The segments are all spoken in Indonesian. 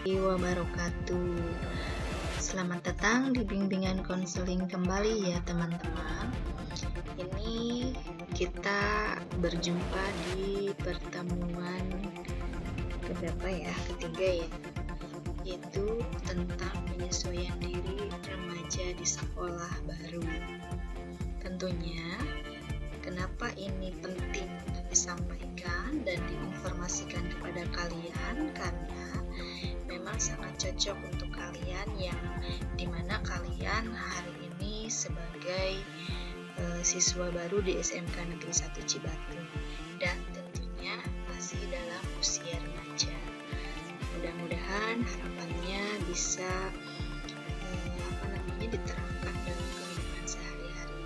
Wabarakatuh. Selamat datang di bimbingan konseling kembali ya teman-teman. Ini kita berjumpa di pertemuan keberapa ya? Ketiga ya, yaitu tentang penyesuaian diri remaja di sekolah baru. Tentunya kenapa ini penting disampaikan dan diinformasikan kepada kalian, karena memang sangat cocok untuk kalian yang dimana kalian hari ini sebagai siswa baru di SMK Negeri 1 Cibatu dan tentunya masih dalam usia remaja. Mudah-mudahan harapannya bisa diterapkan dalam kehidupan sehari-hari,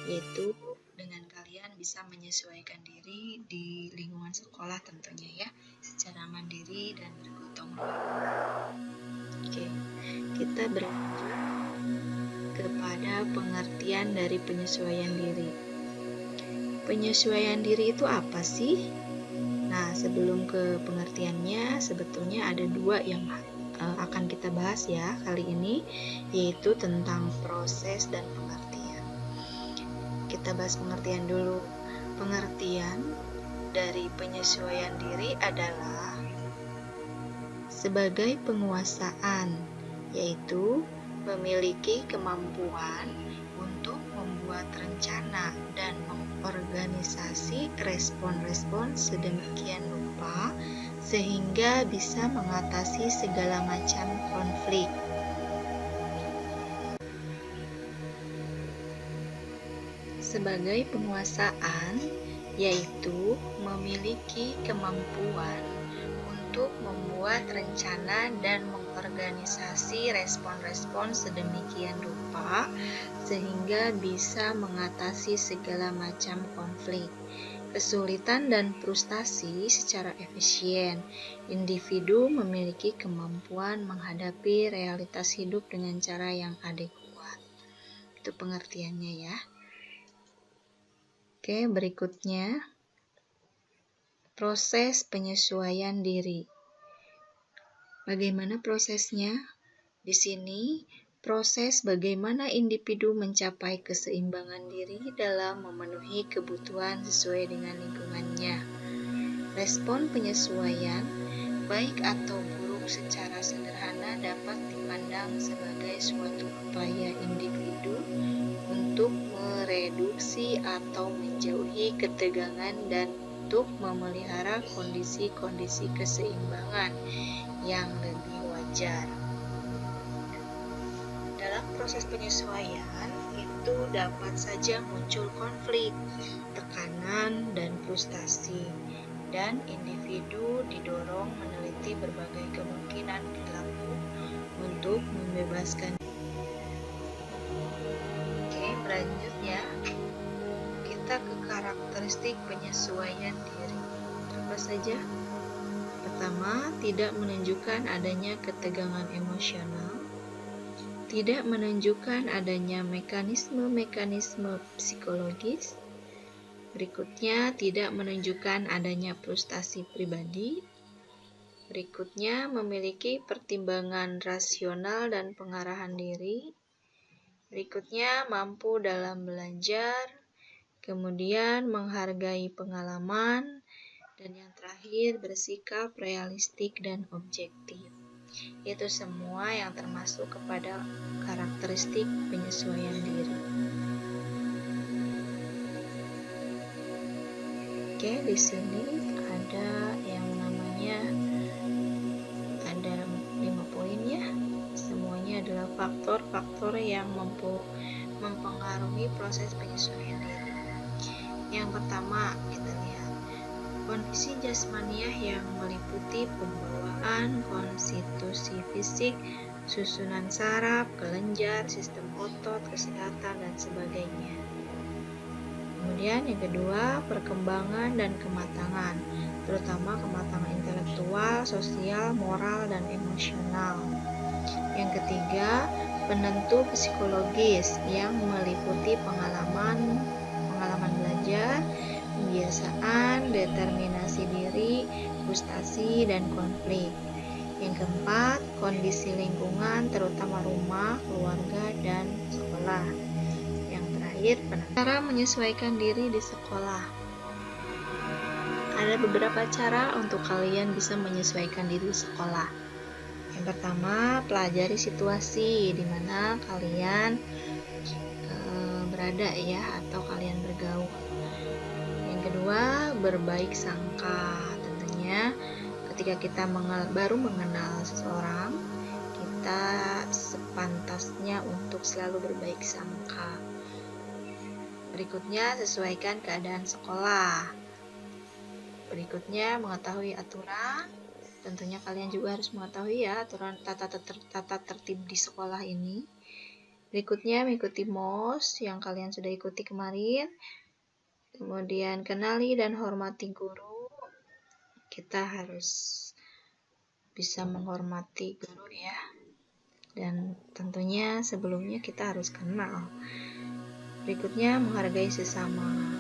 yaitu dengan kalian bisa menyesuaikan diri di lingkungan sekolah tentunya ya, secara mandiri dan bergotong royong. Oke, kita berlanjut kepada pengertian dari penyesuaian diri. Penyesuaian diri itu apa sih? Nah, sebelum ke pengertiannya, sebetulnya ada dua yang akan kita bahas ya kali ini, yaitu tentang proses dan pengertian. Kita bahas pengertian dulu. Pengertian dari penyesuaian diri adalah sebagai penguasaan, yaitu memiliki kemampuan untuk membuat rencana dan mengorganisasi respon-respon sedemikian rupa sehingga bisa mengatasi segala macam konflik. Sebagai penguasaan, yaitu memiliki kemampuan untuk membuat rencana dan mengorganisasi respon-respon sedemikian rupa sehingga bisa mengatasi segala macam konflik, kesulitan dan frustasi secara efisien. Individu memiliki kemampuan menghadapi realitas hidup dengan cara yang adekuat. Itu pengertiannya ya. Oke, berikutnya proses penyesuaian diri. Bagaimana prosesnya? Di sini, proses bagaimana individu mencapai keseimbangan diri dalam memenuhi kebutuhan sesuai dengan lingkungannya. Respon penyesuaian, baik atau buruk secara sederhana, dapat dipandang sebagai suatu upaya individu untuk mereduksi atau menjauhi ketegangan dan untuk memelihara kondisi-kondisi keseimbangan yang lebih wajar. Dalam proses penyesuaian itu dapat saja muncul konflik, tekanan, dan frustasi, dan individu didorong meneliti berbagai kemungkinan perilaku untuk membebaskan. Oke, lanjut ya. Kita ke karakteristik penyesuaian diri. Apa saja? Pertama, tidak menunjukkan adanya ketegangan emosional, tidak menunjukkan adanya mekanisme-mekanisme psikologis. Berikutnya, tidak menunjukkan adanya frustasi pribadi. Berikutnya, memiliki pertimbangan rasional dan pengarahan diri. Berikutnya, mampu dalam belajar. Kemudian, menghargai pengalaman. Dan yang terakhir, bersikap realistik dan objektif. Itu semua yang termasuk kepada karakteristik penyesuaian diri. Oke, di sini ada yang namanya ada 5 poin ya. Semuanya adalah faktor-faktor yang mempengaruhi proses penyesuaian diri. Yang pertama, kita lihat kondisi jasmaniah yang meliputi pembawaan, konstitusi fisik, susunan saraf, kelenjar, sistem otot, kesehatan, dan sebagainya. Kemudian yang kedua, perkembangan dan kematangan, terutama kematangan intelektual, sosial, moral, dan emosional. Yang ketiga, penentu psikologis yang meliputi pengalaman belajar, kebiasaan, determinasi diri, frustasi, dan konflik. Yang keempat, kondisi lingkungan terutama rumah, keluarga, dan sekolah. Yang terakhir, cara menyesuaikan diri di sekolah. Ada beberapa cara untuk kalian bisa menyesuaikan diri di sekolah. Yang pertama, pelajari situasi di mana kalian berada ya, atau kalian bergaul. Yang kedua, berbaik sangka. Tentunya ketika kita baru mengenal seseorang, kita sepantasnya untuk selalu berbaik sangka. Berikutnya, sesuaikan keadaan sekolah. Berikutnya, mengetahui aturan. Tentunya kalian juga harus mengetahui ya aturan tata tertib di sekolah ini. Berikutnya, mengikuti MOS yang kalian sudah ikuti kemarin. Kemudian, kenali dan hormati guru. Kita harus bisa menghormati guru ya. Dan tentunya sebelumnya kita harus kenal. Berikutnya, menghargai sesama.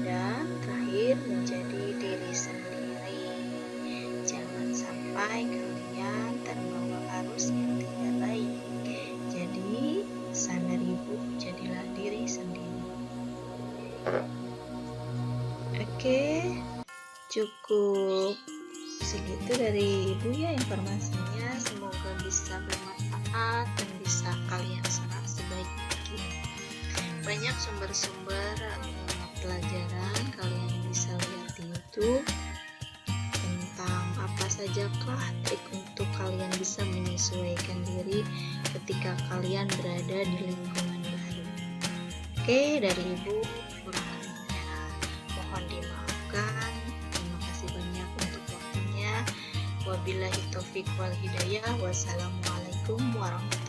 Dan terakhir, menjadi diri sendiri. Jangan sampai kalian terbawa arus yang tidak baik. Jadi, sadar ibu, jadilah diri sendiri. Oke, cukup segitu dari ibu ya informasinya. Semoga bisa bermanfaat dan bisa kalian serap sebaik mungkin. Banyak sumber-sumber pelajaran kalian bisa lihat di YouTube tentang apa sajakah trik untuk kalian bisa menyesuaikan diri ketika kalian berada di lingkungan baru. Oke, dari ibu kurang lebihnya mohon dimaafkan. Terima kasih banyak untuk waktunya. Wabillahi taufiq wal hidayah. Wassalamualaikum warahmatullahi wabarakatuh.